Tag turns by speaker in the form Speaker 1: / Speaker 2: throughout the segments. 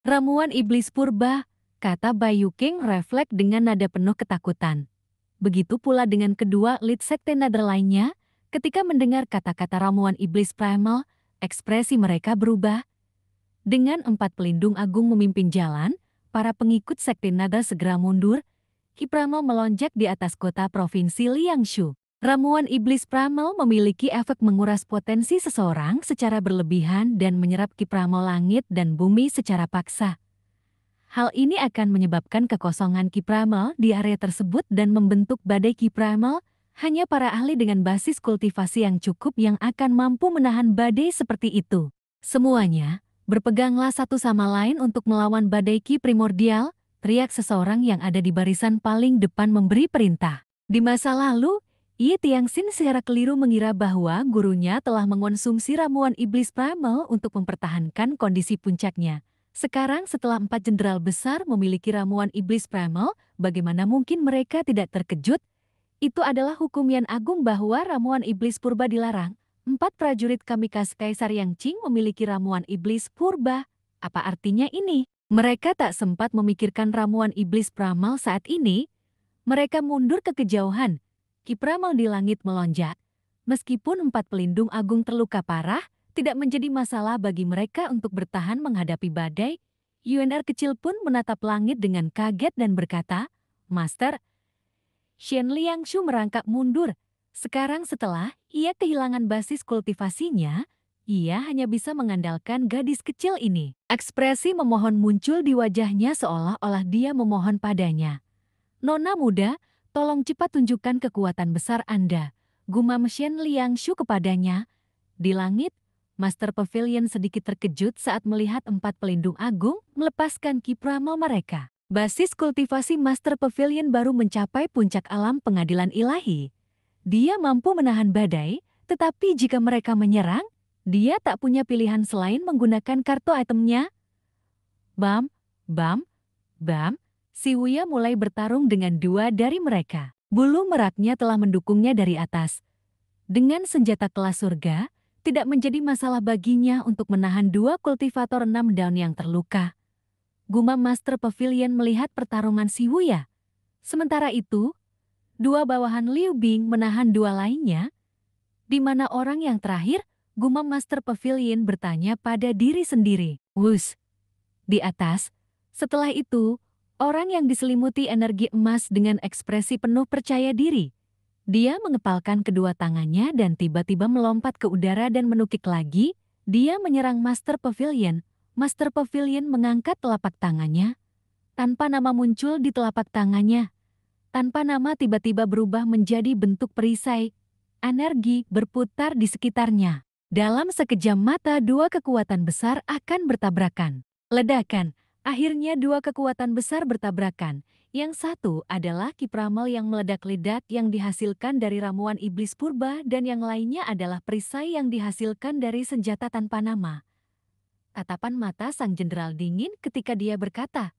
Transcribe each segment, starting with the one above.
Speaker 1: Ramuan iblis purba, kata Bayu King refleks dengan nada penuh ketakutan. Begitu pula dengan kedua lead sekte nader lainnya, ketika mendengar kata-kata ramuan iblis primal, ekspresi mereka berubah. Dengan 4 pelindung agung memimpin jalan, para pengikut sekte nader segera mundur. Ki Primal melonjak di atas kota provinsi Liangshu. Ramuan iblis primal memiliki efek menguras potensi seseorang secara berlebihan dan menyerap Ki Primal langit dan bumi secara paksa. Hal ini akan menyebabkan kekosongan Ki Primal di area tersebut dan membentuk badai Ki Primal. Hanya para ahli dengan basis kultivasi yang cukup yang akan mampu menahan badai seperti itu. Semuanya, berpeganglah satu sama lain untuk melawan badai Ki primordial, teriak seseorang yang ada di barisan paling depan memberi perintah. Di masa lalu, Yi Tiangxin secara keliru mengira bahwa gurunya telah mengonsumsi ramuan iblis primal untuk mempertahankan kondisi puncaknya. Sekarang setelah 4 jenderal besar memiliki ramuan iblis primal, bagaimana mungkin mereka tidak terkejut? Itu adalah hukum Yan Agung bahwa ramuan iblis purba dilarang. 4 prajurit Kamikaze Kaisar Yang Qing memiliki ramuan iblis purba. Apa artinya ini? Mereka tak sempat memikirkan ramuan iblis primal saat ini. Mereka mundur ke kejauhan. Ki Primal di langit melonjak. Meskipun 4 pelindung agung terluka parah, tidak menjadi masalah bagi mereka untuk bertahan menghadapi badai. UNR kecil pun menatap langit dengan kaget dan berkata, "Master." Shen Liangshu merangkak mundur. Sekarang setelah ia kehilangan basis kultivasinya, ia hanya bisa mengandalkan gadis kecil ini. Ekspresi memohon muncul di wajahnya seolah-olah dia memohon padanya. "Nona muda, tolong cepat tunjukkan kekuatan besar Anda," gumam Shen Liangshu kepadanya. Di langit, Master Pavilion sedikit terkejut saat melihat 4 pelindung agung melepaskan Ki Primal mereka. Basis kultivasi Master Pavilion baru mencapai puncak alam pengadilan ilahi. Dia mampu menahan badai, tetapi jika mereka menyerang, dia tak punya pilihan selain menggunakan kartu itemnya. Bam, bam, bam. Si Wuya mulai bertarung dengan 2 dari mereka. Bulu meraknya telah mendukungnya dari atas. Dengan senjata kelas surga, tidak menjadi masalah baginya untuk menahan 2 kultivator 6 daun yang terluka. Gumam Master Pavilion melihat pertarungan si Wuya. Sementara itu, 2 bawahan Liu Bing menahan 2 lainnya. Di mana orang yang terakhir? Gumam Master Pavilion bertanya pada diri sendiri. Wus! Di atas. Setelah itu, orang yang diselimuti energi emas dengan ekspresi penuh percaya diri. Dia mengepalkan kedua tangannya dan tiba-tiba melompat ke udara dan menukik lagi. Dia menyerang Master Pavilion. Master Pavilion mengangkat telapak tangannya. Tanpa nama muncul di telapak tangannya. Tanpa nama tiba-tiba berubah menjadi bentuk perisai. Energi berputar di sekitarnya. Dalam sekejam mata 2 kekuatan besar akan bertabrakan. Ledakan. Akhirnya 2 kekuatan besar bertabrakan. Yang satu adalah Ki Primal yang meledak-ledak yang dihasilkan dari ramuan iblis purba dan yang lainnya adalah perisai yang dihasilkan dari senjata tanpa nama. Tatapan mata sang jenderal dingin ketika dia berkata,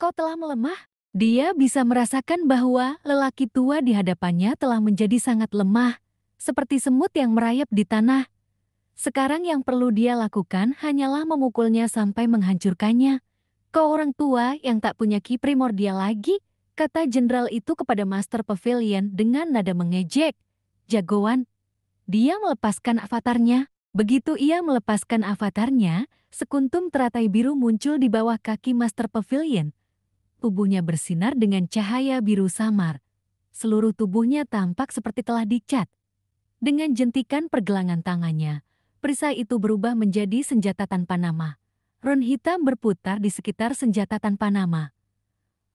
Speaker 1: "Kau telah melemah." Dia bisa merasakan bahwa lelaki tua di hadapannya telah menjadi sangat lemah, seperti semut yang merayap di tanah. Sekarang yang perlu dia lakukan hanyalah memukulnya sampai menghancurkannya. "Kau orang tua yang tak punya ki primordial lagi," kata jenderal itu kepada Master Pavilion dengan nada mengejek. "Jagoan." Dia melepaskan avatarnya. Begitu ia melepaskan avatarnya, sekuntum teratai biru muncul di bawah kaki Master Pavilion. Tubuhnya bersinar dengan cahaya biru samar. Seluruh tubuhnya tampak seperti telah dicat. Dengan jentikan pergelangan tangannya, perisai itu berubah menjadi senjata tanpa nama. Ron hitam berputar di sekitar senjata tanpa nama.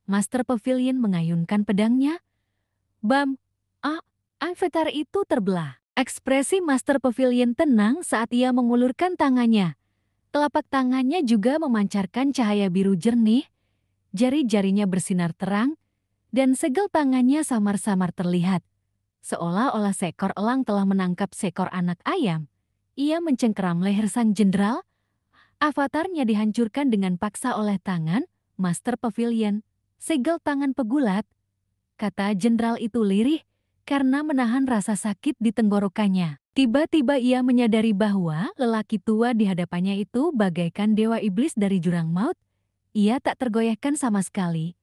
Speaker 1: Master Pavilion mengayunkan pedangnya. Bam! Avatar itu terbelah. Ekspresi Master Pavilion tenang saat ia mengulurkan tangannya. Telapak tangannya juga memancarkan cahaya biru jernih. Jari-jarinya bersinar terang, dan segel tangannya samar-samar terlihat. Seolah-olah seekor elang telah menangkap seekor anak ayam. Ia mencengkeram leher sang jenderal. Avatarnya dihancurkan dengan paksa oleh tangan Master Pavilion. "Segel tangan pegulat," kata jenderal itu lirih, karena menahan rasa sakit di tenggorokannya. Tiba-tiba ia menyadari bahwa lelaki tua di hadapannya itu bagaikan dewa iblis dari jurang maut. Ia tak tergoyahkan sama sekali.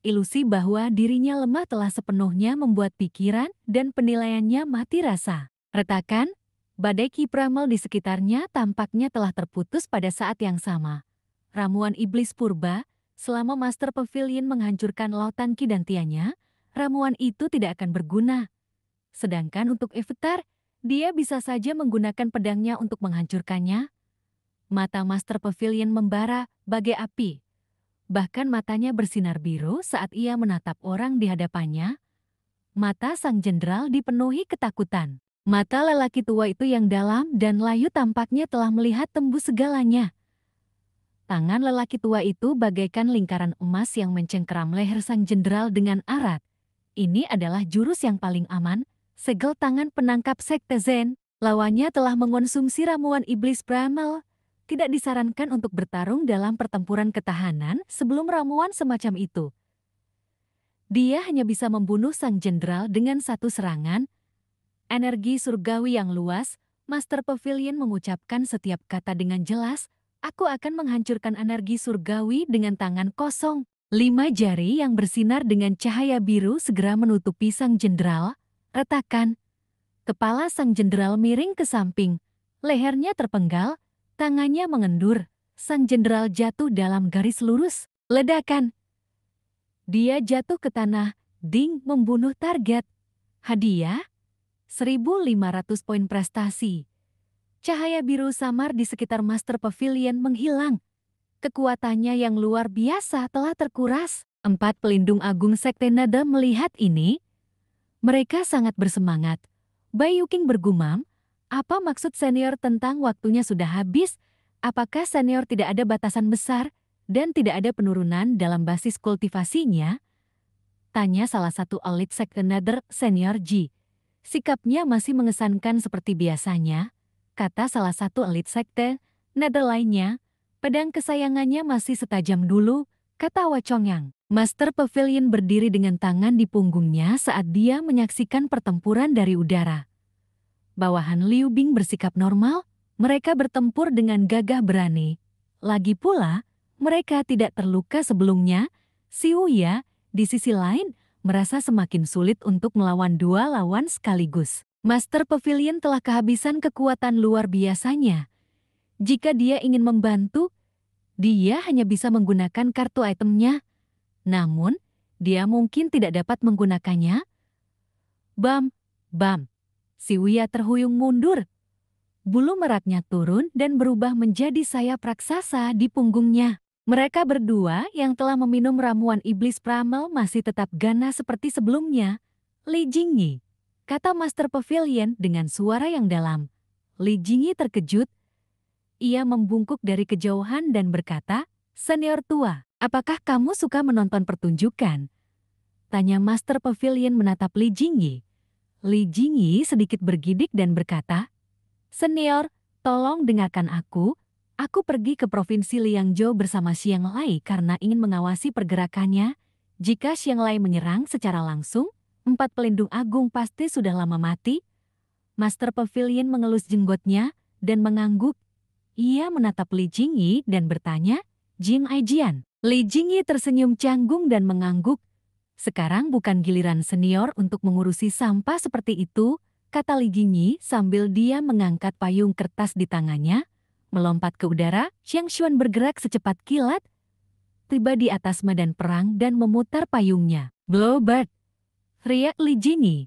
Speaker 1: Ilusi bahwa dirinya lemah telah sepenuhnya membuat pikiran dan penilaiannya mati rasa. Retakan, badai Ki Primal di sekitarnya tampaknya telah terputus pada saat yang sama. Ramuan iblis purba, selama Master Pavilion menghancurkan lautan Ki dan Tianya, ramuan itu tidak akan berguna. Sedangkan untuk Avatar, dia bisa saja menggunakan pedangnya untuk menghancurkannya. Mata Master Pavilion membara bagai api. Bahkan matanya bersinar biru saat ia menatap orang di hadapannya. Mata sang jenderal dipenuhi ketakutan. Mata lelaki tua itu yang dalam dan layu tampaknya telah melihat tembus segalanya. Tangan lelaki tua itu bagaikan lingkaran emas yang mencengkeram leher sang jenderal dengan erat. Ini adalah jurus yang paling aman. Segel tangan penangkap Sekte Zen, lawannya telah mengonsumsi ramuan iblis primal. Tidak disarankan untuk bertarung dalam pertempuran ketahanan sebelum ramuan semacam itu. Dia hanya bisa membunuh sang jenderal dengan satu serangan. Energi surgawi yang luas, Master Pavilion mengucapkan setiap kata dengan jelas, aku akan menghancurkan energi surgawi dengan tangan kosong. 5 jari yang bersinar dengan cahaya biru segera menutupi sang jenderal. Retakan. Kepala sang jenderal miring ke samping. Lehernya terpenggal, tangannya mengendur. Sang jenderal jatuh dalam garis lurus. Ledakan. Dia jatuh ke tanah, ding membunuh target. Hadiah? 1.500 poin prestasi. Cahaya biru samar di sekitar Master Pavilion menghilang. Kekuatannya yang luar biasa telah terkuras. 4 pelindung agung Sekte Nada melihat ini. Mereka sangat bersemangat. Baiyuking bergumam, apa maksud senior tentang waktunya sudah habis? Apakah senior tidak ada batasan besar dan tidak ada penurunan dalam basis kultivasinya? Tanya salah satu elit Sekte Nether senior Ji. Sikapnya masih mengesankan seperti biasanya, kata salah satu elit Sekte Nether lainnya. Pedang kesayangannya masih setajam dulu, kata Wachongyang. Master Pavilion berdiri dengan tangan di punggungnya saat dia menyaksikan pertempuran dari udara. Bawahan Liu Bing bersikap normal, mereka bertempur dengan gagah berani. Lagi pula, mereka tidak terluka sebelumnya. Si Wuya, di sisi lain, merasa semakin sulit untuk melawan 2 lawan sekaligus. Master Pavilion telah kehabisan kekuatan luar biasanya. Jika dia ingin membantu, dia hanya bisa menggunakan kartu itemnya. Namun, dia mungkin tidak dapat menggunakannya. Bam, bam. Si Wuya terhuyung mundur. Bulu meraknya turun dan berubah menjadi sayap raksasa di punggungnya. Mereka berdua yang telah meminum ramuan iblis primal masih tetap ganas seperti sebelumnya. Li Jingyi, kata Master Pavilion dengan suara yang dalam. Li Jingyi terkejut. Ia membungkuk dari kejauhan dan berkata, "Senior tua, apakah kamu suka menonton pertunjukan?" Tanya Master Pavilion menatap Li Jingyi. Li Jingyi sedikit bergidik dan berkata, "Senior, tolong dengarkan aku. Aku pergi ke Provinsi Liangzhou bersama Xiang Lai karena ingin mengawasi pergerakannya. Jika Xiang Lai menyerang secara langsung, 4 pelindung agung pasti sudah lama mati." Master Pavilion mengelus jenggotnya dan mengangguk. Ia menatap Li Jingyi dan bertanya, "Jing Aijian." Li Jingyi tersenyum canggung dan mengangguk. "Sekarang bukan giliran senior untuk mengurusi sampah seperti itu," kata Li Jingyi sambil dia mengangkat payung kertas di tangannya. Melompat ke udara, Xiang Xuan bergerak secepat kilat, tiba di atas medan perang dan memutar payungnya. "Blowbird!" teriak Li Jingyi.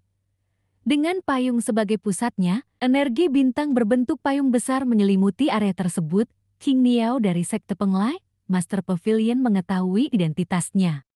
Speaker 1: Dengan payung sebagai pusatnya, energi bintang berbentuk payung besar menyelimuti area tersebut. King Niao dari Sekte Penglai, Master Pavilion mengetahui identitasnya.